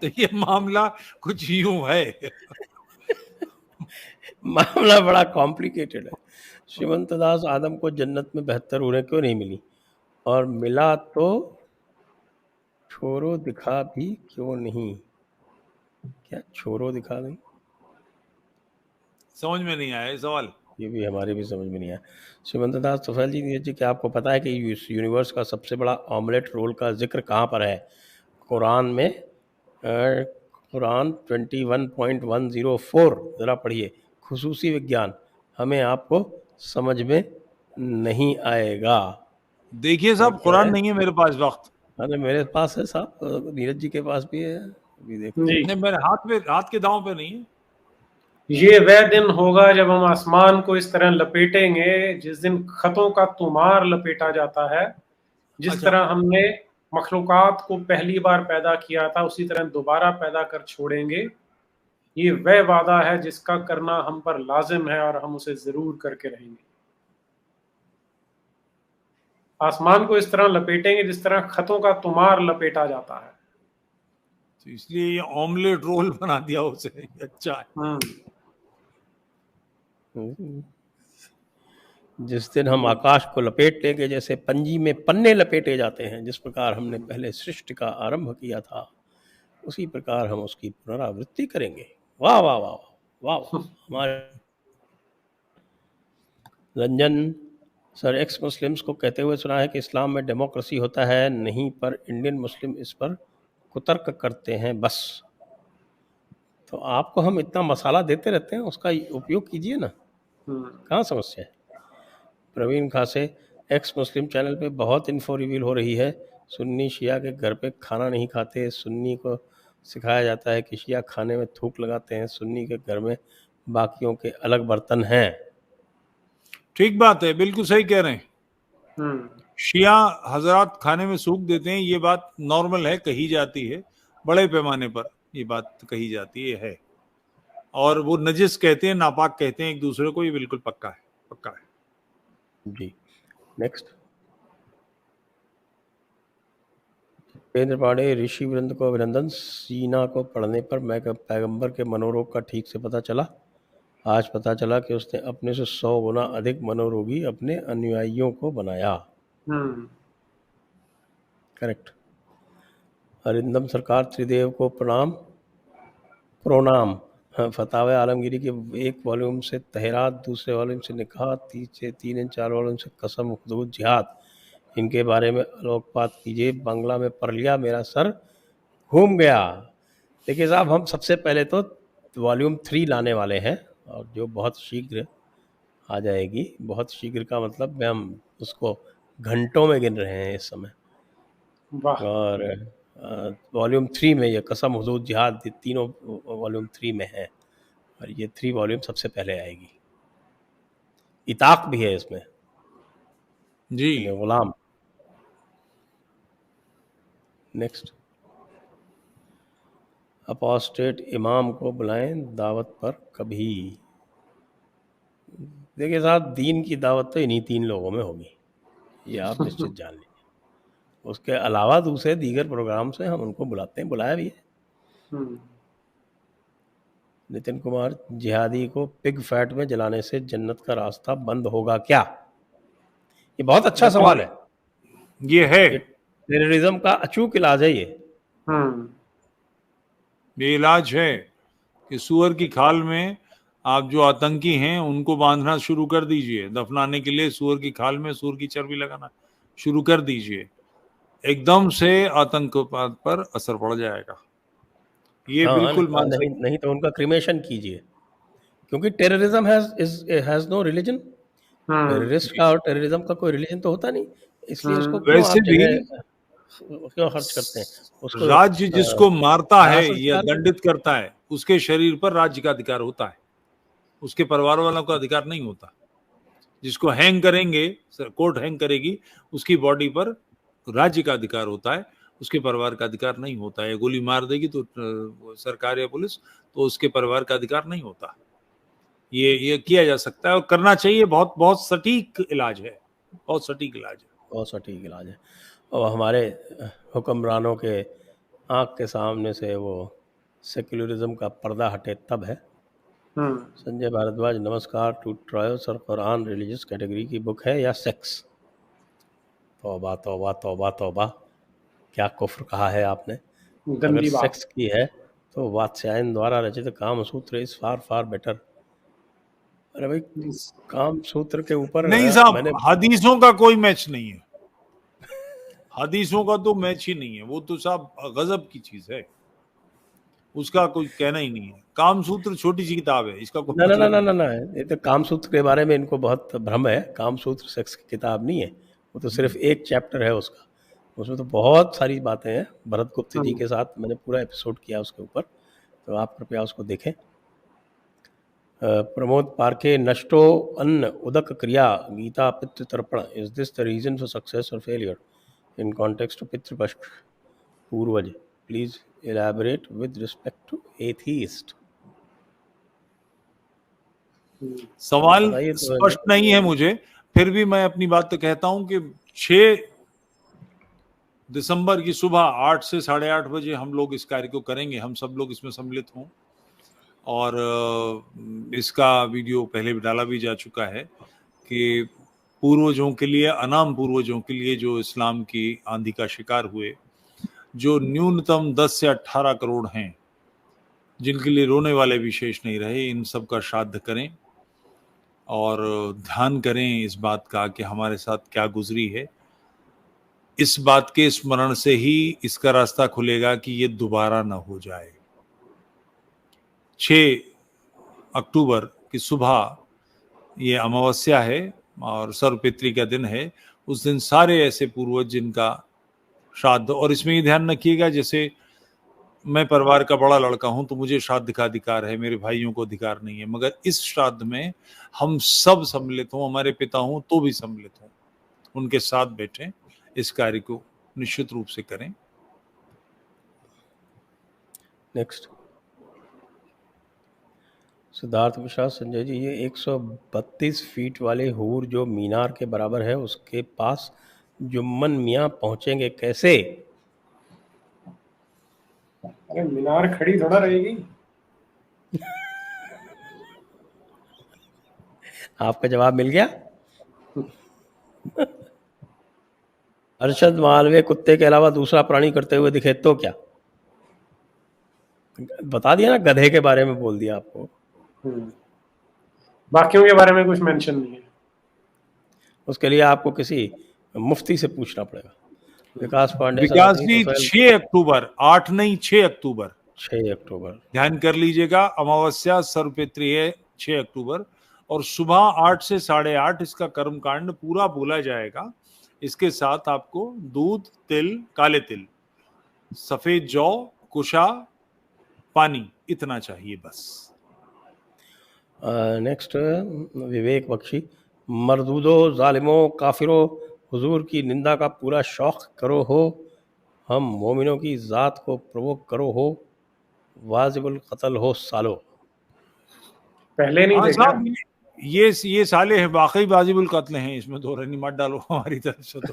तो ये मामला कुछ यूं है। मामला बड़ा कॉम्प्लिकेटेड है। श्रीमंत दास, आदम को जन्नत में 72 उड़ें क्यों नहीं मिली, और मिला तो छोरो दिखा भी क्यों नहीं? क्या छोरो दिखा नहीं? समझ में नहीं आया ये सवाल। ये भी हमारे भी समझ में नहीं आया। श्रीमंत दास तुफैल जी, नीरज जी, क्या आपको पता है कि इस यूनिवर्स का सबसे बड़ा ऑमलेट रोल का जिक्र कहाँ पर है? कुरान में। कुरान 21.104 ज़रा पढ़िए। खुसूसी विज्ञान, हमें आपको समझ में नहीं आएगा। देखिए साहब कुरान नहीं है मेरे पास वक्त। अरे मेरे पास है साहब, नीरज जी के पास भी है, अभी देखो। जी, नहीं, मेरे हाथ के दांव पे नहीं है। ये वह दिन होगा जब हम आसमान को इस तरह लपेटेंगे जिस दिन खतों का तुमार लपेटा जाता है। जिस अच्छा। तरह हमने मखलूकात को पहली बार पैदा किया था उसी तरह दोबारा पैदा कर छोड़ेंगे। ये वह वादा है जिसका करना हम पर लाजिम है और हम उसे जरूर करके रहेंगे। आसमान को इस तरह लपेटेंगे जिस तरह खतों का तुमार लपेटा जाता है। तो इसलिए ये ऑमलेट रोल बना दिया उसे। अच्छा है। जिस दिन हम आकाश को लपेट लेंगे जैसे पंजी में पन्ने लपेटे जाते हैं, जिस प्रकार हमने पहले सृष्टि का आरंभ किया था, उसी प्रकार हम उसकी पुनरावृत्ति करेंगे। वाह वाह वाह वाह वाह। हमारे रंजन सर, एक्स मुस्लिम्स को कहते हुए सुना है कि इस्लाम में डेमोक्रेसी होता है नहीं, पर इंडियन मुस्लिम इस पर कुतर्क करते हैं बस। तो आपको हम इतना मसाला देते रहते हैं, उसका उपयोग कीजिए ना, कहाँ समस्या है? प्रवीण खासे, एक्स मुस्लिम चैनल पे बहुत इन्फो रिवील हो रही है। सुन्नी शिया के घर पे खाना नहीं खाते, सुन्नी को सिखाया जाता है कि शिया खाने में थूक लगाते हैं, सुन्नी के घर में बाकियों के अलग बर्तन हैं। ठीक बात है, बिल्कुल सही कह रहे हैं। शिया हजरात खाने में सूख देते हैं, ये बात नॉर्मल है, कही जाती है, बड़े पैमाने पर ये बात कही जाती है। और वो नजिस कहते हैं, नापाक कहते हैं एक दूसरे को, ये बिल्कुल पक्का है, पक्का है जी। नेक्स्ट, उपेंद्र पांडे, ऋषि वृंद को अभिनंदन। सीना को पढ़ने पर मैं पैगंबर के मनोरोग का ठीक से पता चला। आज पता चला कि उसने अपने से 100 गुना अधिक मनोरोगी अपने अनुयायियों को बनाया। करेक्ट। अरिंदम सरकार, त्रिदेव को प्रणाम। फतावे आलमगीरी के एक वॉल्यूम से तहरात, दूसरे वॉल्यूम से निकाह, तीसरे 3 और 4 वॉल्यूम से कसम, हुदूद, जिहाद, इनके बारे में आलोकपात कीजिए। बांग्ला में पढ़ लिया, मेरा सर घूम गया। देखिए साहब, हम सबसे पहले तो वॉल्यूम 3 लाने वाले हैं, और जो बहुत शीघ्र आ जाएगी। बहुत शीघ्र का मतलब हम उसको घंटों में गिन रहे हैं इस समय। वाह। और वॉल्यूम 3 में ये कसम हुदूद जिहाद तीनों वॉल्यूम 3 में है और ये 3 वॉल्यूम सबसे पहले आएगी। इताक भी है इसमें जी। गुलाम। नेक्स्ट, अपोस्टेट इमाम को बुलाएं दावत पर कभी। देखिए साहब, दीन की दावत तो इन्हीं 3 लोगों में होगी, ये आप निश्चित जान लीजिए। उसके अलावा दूसरे दीगर प्रोग्राम से हम उनको बुलाते हैं, बुलाया भी है। नितिन कुमार, जिहादी को पिग फैट में जलाने से जन्नत का रास्ता बंद होगा क्या? ये बहुत अच्छा सवाल है। ये है, टेररिज्म का अचूक इलाज है ये। ये इलाज है कि सूअर की खाल में आप जो आतंकी हैं उनको बांधना शुरू कर दीजिए, दफनाने के लिए सूअर की खाल में सूअर की चर्बी लगाना शुरू कर दीजिए, एकदम से आतंकवाद पर असर पड़ जाएगा। ये बिल्कुल नहीं तो उनका क्रिमेशन कीजिए, क्योंकि terrorism has no religion. Terrorist का और टेररिज्म का कोई रिलीजन तो होता नहीं, इसलिए उसको वैसे भी क्यों खर्च करते हैं उसको? राज्य जिसको मारता है या दंडित करता है उसके शरीर पर राज्य का अधिकार होता है, उसके परिवार वालों का अधिकार नहीं होता। जिसको हैंग करेंगे, कोर्ट हैंग करेगी, उसकी बॉडी पर राज्य का अधिकार होता है, उसके परिवार का अधिकार नहीं होता है। गोली मार देगी तो सरकार या पुलिस, तो उसके परिवार का अधिकार नहीं होता। ये किया जा सकता है और करना चाहिए। बहुत बहुत सटीक इलाज है, बहुत सटीक इलाज है, बहुत सटीक इलाज है। और हमारे हुक्मरानों के आँख के सामने से वो सेक्युलरिज्म का पर्दा हटे तब है। संजय भारद्वाज, नमस्कार to trio sir, Quran religious category की बुक है या सेक्स? तौबा तौबा तौबा तौबा, क्या कुफ्र कहा है आपने। अगर सेक्स की है तो वात्स्यायन द्वारा रचित काम सूत्र इज फार फार बेटर। अरे भाई, काम सूत्र के ऊपर नहीं साहब, हदीसों का कोई मैच नहीं है, हदीसों का तो मैच ही नहीं है। वो तो साहब गजब की चीज है, उसका कोई कहना ही नहीं है। काम सूत्र छोटी सी किताब है, इसका कोई ना, ये तो काम सूत्र के बारे में इनको बहुत भ्रम है। काम सूत्र सेक्स की किताब नहीं है, वो तो सिर्फ एक चैप्टर है उसका, उसमें तो बहुत सारी बातें हैं। भरत गुप्ता जी के साथ मैंने पूरा एपिसोड किया उसके ऊपर, तो आप कृपया उसको देखें। प्रमोद पारखे, नष्टो अन्न उदक क्रिया गीता पितृ तर्पण, is this the reason for success और failure in context of Pitrupaksha पूर्वज? Please elaborate with respect to atheist। सवाल स्पष्ट नहीं है मुझे, फिर भी मैं अपनी बात तो कहता हूं कि 6 दिसंबर की सुबह 8 से 8:30 बजे हम लोग इस कार्य को करेंगे। हम सब लोग इसमें सम्मिलित हों, और इसका वीडियो पहले भी डाला भी जा चुका है कि पूर्वजों के लिए, अनाम पूर्वजों के लिए जो इस्लाम की आंधी का शिकार हुए, जो न्यूनतम 10 से 18 करोड़ हैं, जिनके लिए रोने वाले विशेष नहीं रहे, इन सब का श्राद्ध करें और ध्यान करें इस बात का कि हमारे साथ क्या गुजरी है। इस बात के स्मरण से ही इसका रास्ता खुलेगा कि ये दोबारा ना हो जाए। 6 अक्टूबर की सुबह ये अमावस्या है और सर्वपितृ का दिन है। उस दिन सारे ऐसे पूर्वज जिनका श्राद्ध, और इसमें ये ध्यान रखिएगा, जैसे मैं परिवार का बड़ा लड़का हूं तो मुझे श्राद्ध का अधिकार है, मेरे भाइयों को अधिकार नहीं है, मगर इस श्राद्ध में हम सब सम्मिलित हों, हमारे पिता हों तो भी सम्मिलित हों, उनके साथ बैठें, इस कार्य को निश्चित रूप से करें। नेक्स्ट, सिद्धार्थ विश्वास, संजय जी, ये 132 फीट वाले हूर जो मीनार के बराबर है, उसके पास जुम्मन मियाँ पहुंचेंगे कैसे? अरे मीनार खड़ी थोड़ा रहेगी। आपका जवाब मिल गया। अरशद मालवे, कुत्ते के अलावा दूसरा प्राणी करते हुए दिखे तो क्या? बता दिया ना, गधे के बारे में बोल दिया आपको। बाकियों के बारे में कुछ मेंशन नहीं है। उसके लिए आपको किसी मुफ्ती से पूछना पड़ेगा। विकास पांडे, विकास जी, 6 अक्टूबर, 8 नहीं 6 अक्टूबर, 6 अक्टूबर ध्यान कर लीजिएगा। अमावस्या सर्वपितृ है 6 अक्टूबर, और सुबह 8 से 8:30 इसका कर्मकांड पूरा बोला जाएगा। इसके साथ आपको दूध, तिल, काले तिल सफेद जौ, कुशा, पानी, इतना चाहिए बस। नेक्स्ट विवेक बख्शी, मरदूदो, जालिमो, काफिरो, हुजूर की निंदा का पूरा शौक करो हो, हम मोमिनों की ज़ात को प्रोवोक करो हो, वाजिबुल कत्ल हो सालो। पहले नहीं हाँ थे क्या? साहब, ये साले हैं, वाकई वाजिबुल कत्ल हैं, इसमें दो रनी मत डालो हमारी तरफ से तो।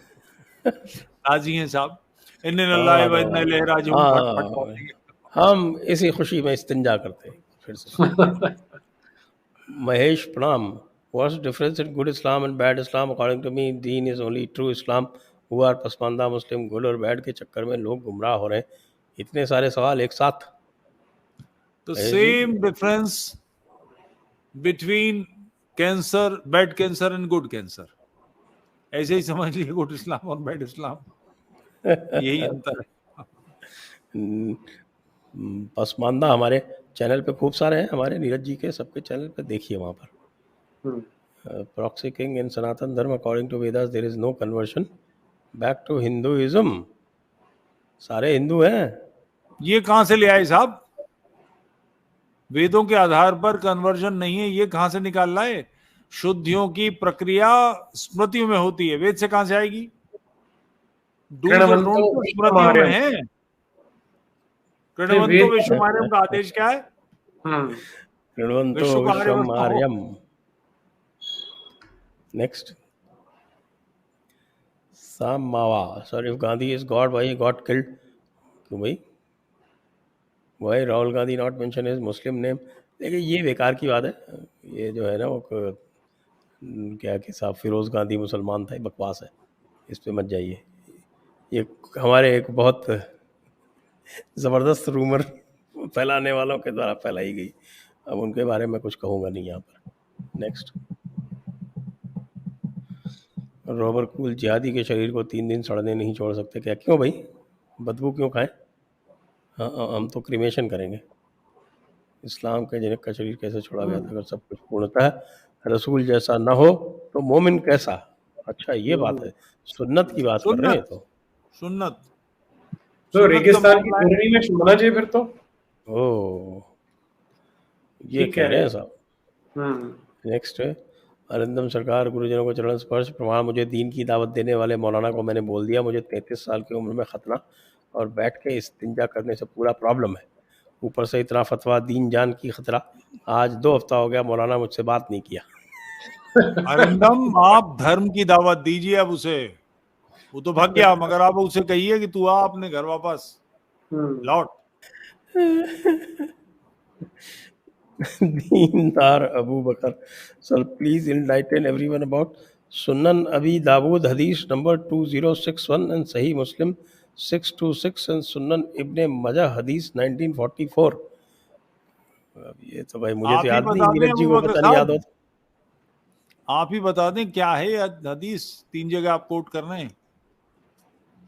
राजी हैं साहब, इन्ना लिल्लाहि व इन्ना इलैहि राजिऊन, फट पौधेंगे। हम इसी खुशी में इस्तिंजा करते हैं फिर से। महेश प्रणाम, what's difference in good Islam and bad Islam? According to me दीन is only true Islam, who are Pasmanda Muslim, good और बैड के चक्कर में लोग गुमराह हो रहे हैं। इतने सारे सवाल एक साथ। तो same difference between cancer, bad cancer and good cancer, ऐसे ही समझ लिए गुड इस्लाम और बैड इस्लाम, यही अंतर है। पसमानदा हमारे चैनल पे खूब सारे हैं, हमारे नीरज जी के सबके चैनल पे देखिए वहाँ पर। Proxy king in Sanatan Dharma, according to Vedas there is no conversion back to Hinduism. सारे हिंदू हैं। ये कहाँ से ले आए साहब? वेदों के आधार पर कन्वर्जन नहीं है, ये कहां से निकाल लाए? शुद्धियों की प्रक्रिया स्मृतियों में होती है, वेद से कहां से आएगी? स्मृतियों में है। कृणवंतो विश्वमार्यम का आदेश क्या है? कृणवंतो विश्वमार्यम। नेक्स्ट, साम मावा, sir if Gandhi is God why he got killed? क्यों भाई? Why Rahul Gandhi not mention his Muslim name? देखिए ये बेकार की बात है, ये जो है ना वो क्या कि साहब फिरोज गांधी मुसलमान था, बकवास है, इस पे मत जाइए। ये हमारे एक बहुत ज़बरदस्त रूमर फैलाने वालों के द्वारा फैलाई गई, अब उनके बारे में कुछ कहूँगा नहीं यहाँ पर। नेक्स्ट, रॉबर कूल, जिहादी के शरीर को 3 दिन सड़ने नहीं छोड़ सकते क्या? क्यों भाई, बदबू क्यों खाएं? हाँ, हम तो क्रीमेशन करेंगे। इस्लाम के जनक का शरीर कैसे छोड़ा गया था? अगर सब कुछ पूर्णतः रसूल जैसा न हो तो मोमिन कैसा? अच्छा ये बात है, सुन्नत की बात कर रहे हैं। तो सुन्नत तो रेगिस्तान की धरती में छूना चाहिए फिर तो। ओ ये कह रहे हैं साहब। नेक्स्ट, अरिंदम सरकार, गुरुजनों को चरण स्पर्श प्रमाण, मुझे दीन की दावत देने वाले मौलाना को मैंने बोल दिया मुझे 33 साल की उम्र में खतना और बैठ के इस्तिंजा करने से पूरा प्रॉब्लम है, ऊपर से इतना फतवा, दीन जान की खतरा। आज 2 हफ्ता हो गया मौलाना मुझसे बात नहीं किया। अरिंदम, आप धर्म की दावत दीजिए अब उसे, वो तो भाग गया, मगर आप उसे कहिए कि तू आ अपने घर वापस लौट। दीनदार Abu Bakr, sir please enlighten everyone about Sunan Abi Dawood हदीस नंबर 2061 एंड सही मुस्लिम 626 एंड सुनन इब्ने मजा हदीस 1944। अब ये तो भाई मुझे तो याद नहीं, नीरज जी को पता नहीं याद होता। आप ही बता दें क्या है हदीस, 3 जगह आप कोट कर रहे हैं,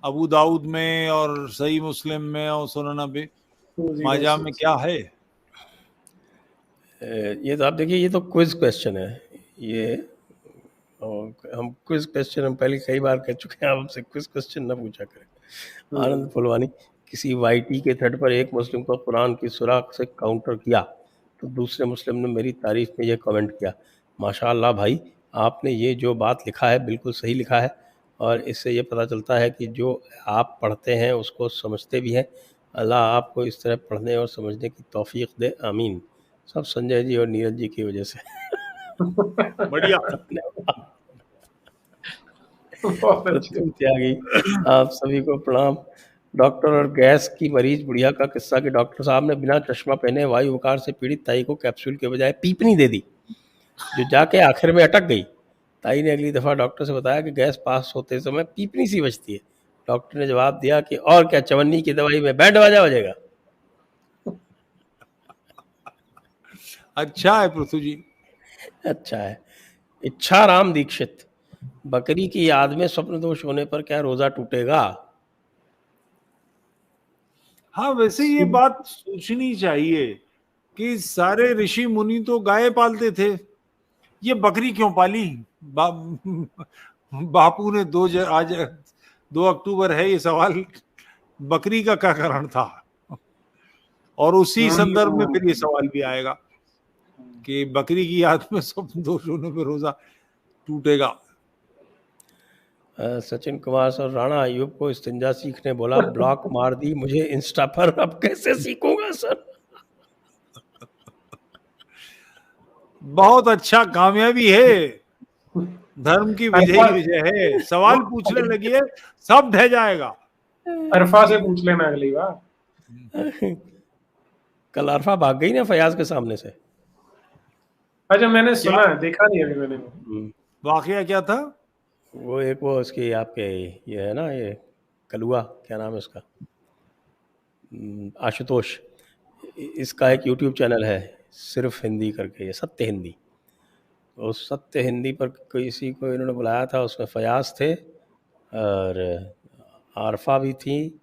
अबू दाऊद में और सही मुस्लिम में और सुनन अबी माजा में, क्या है? ये तो आप देखिए, ये तो क्विज क्वेश्चन है ये, और हम क्विज क्वेश्चन हम पहले कई बार कह चुके हैं, आप हमसे क्विज क्वेश्चन ना पूछा करें। आनंद फुलवानी, किसी वाईटी के थ्रेड पर एक मुस्लिम को कुरान की सुराख से काउंटर किया तो दूसरे मुस्लिम ने मेरी तारीफ में ये कमेंट किया, माशाअल्लाह भाई आपने ये जो बात लिखा है बिल्कुल सही लिखा है, और इससे ये पता चलता है कि जो आप पढ़ते हैं उसको समझते भी हैं। अल्लाह आपको इस तरह पढ़ने और समझने की तौफीक दे, आमीन। सब संजय जी और नीरज जी की वजह से। बढ़िया। त्यागी, आप सभी को प्रणाम। डॉक्टर और गैस की मरीज बुढ़िया का किस्सा कि डॉक्टर साहब ने बिना चश्मा पहने वायु विकार से पीड़ित ताई को कैप्सूल के बजाय पीपनी दे दी, जो जाके आखिर में अटक गई। ताई ने अगली दफ़ा डॉक्टर से बताया कि गैस पास होते समय पीपनी सी बजती है। डॉक्टर ने जवाब दिया कि और क्या, चवन्नी की दवाई में बैंड बाजा बजेगा। अच्छा है पृथ्वी जी, अच्छा है। इच्छा राम दीक्षित, बकरी की याद में स्वप्न दोष होने पर क्या रोजा टूटेगा? हाँ, वैसे ये बात सोचनी चाहिए कि सारे ऋषि मुनि तो गाय पालते थे, ये बकरी क्यों पाली? बापू ने आज 2 अक्टूबर है, ये सवाल बकरी का क्या कारण था। और उसी संदर्भ में फिर ये सवाल भी आएगा कि बकरी की याद में सब दोषों पे रोजा टूटेगा। सचिन कुमार सर, राणा अयूब को इस्तिंजा सीखने बोला, ब्लॉक मार दी मुझे इंस्टा पर, अब कैसे सीखूंगा सर। बहुत अच्छा, कामयाबी है, धर्म की विजय है। सवाल पूछने लगिए सब ढह जाएगा। अरफा से पूछ लेना अगली बार। कल अरफा भाग गई ना फयाज के सामने से। अच्छा, मैंने सुना है, देखा नहीं अभी मैंने। वाकया क्या था? वो एक वो उसकी आपके ये है ना, ये कलुआ, क्या नाम है उसका, आशुतोष, इसका एक यूट्यूब चैनल है सिर्फ हिंदी करके, ये सत्य हिंदी। तो सत्य हिंदी पर किसी को इन्होंने बुलाया था, उसमें फयाज थे और आरफा भी थी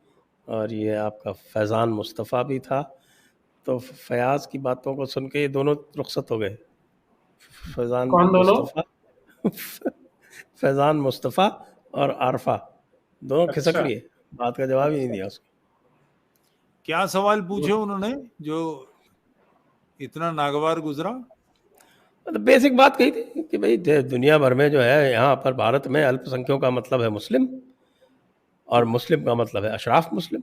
और ये आपका फैज़ान मुस्तफ़ा भी था। तो फयाज की बातों को सुन के ये दोनों रुखसत हो गए। फैज़ान मुस्तफ़ा फैज़ान मुस्तफ़ा और आरफा दोनों खिसक लिए, बात का जवाब ही नहीं दिया उसको। क्या सवाल पूछे उन्होंने जो इतना नागवार गुजरा? मतलब बेसिक बात कही थी कि भाई दुनिया भर में जो है, यहाँ पर भारत में अल्पसंख्यों का मतलब है मुस्लिम और मुस्लिम का मतलब है अशराफ मुस्लिम।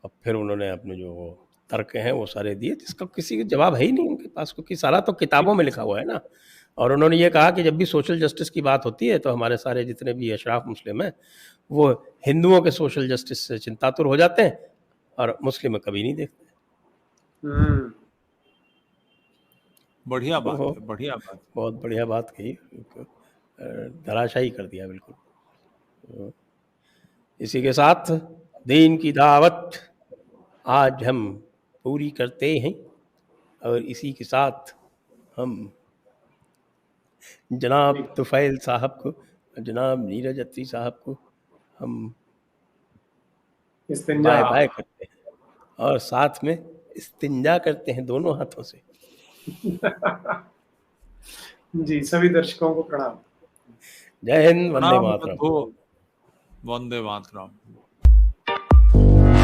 अब फिर उन्होंने अपने जो तर्क हैं वो सारे दिए, जिसका किसी का जवाब है ही नहीं उनके पास, क्योंकि सारा तो किताबों में लिखा हुआ है ना। और उन्होंने ये कहा कि जब भी सोशल जस्टिस की बात होती है तो हमारे सारे जितने भी अशराफ मुस्लिम हैं वो हिंदुओं के सोशल जस्टिस से चिंतातुर हो जाते हैं और मुस्लिम कभी नहीं देखते। बढ़िया बात है, बढ़िया बात, बहुत बढ़िया बात कही, धराशायी कर दिया बिल्कुल। इसी के साथ दीन की दावत आज हम पूरी करते हैं और इसी के साथ हम जनाब तुफैल साहब को, जनाब नीरज अत्री साहब को हम बाय बाय करते हैं और साथ में इस्तिंजा करते हैं दोनों हाथों से। जी, सभी दर्शकों को प्रणाम। जय Hind, Vande Mataram. Vande Mataram.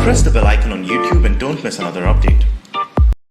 Press the bell icon on YouTube and don't miss another update.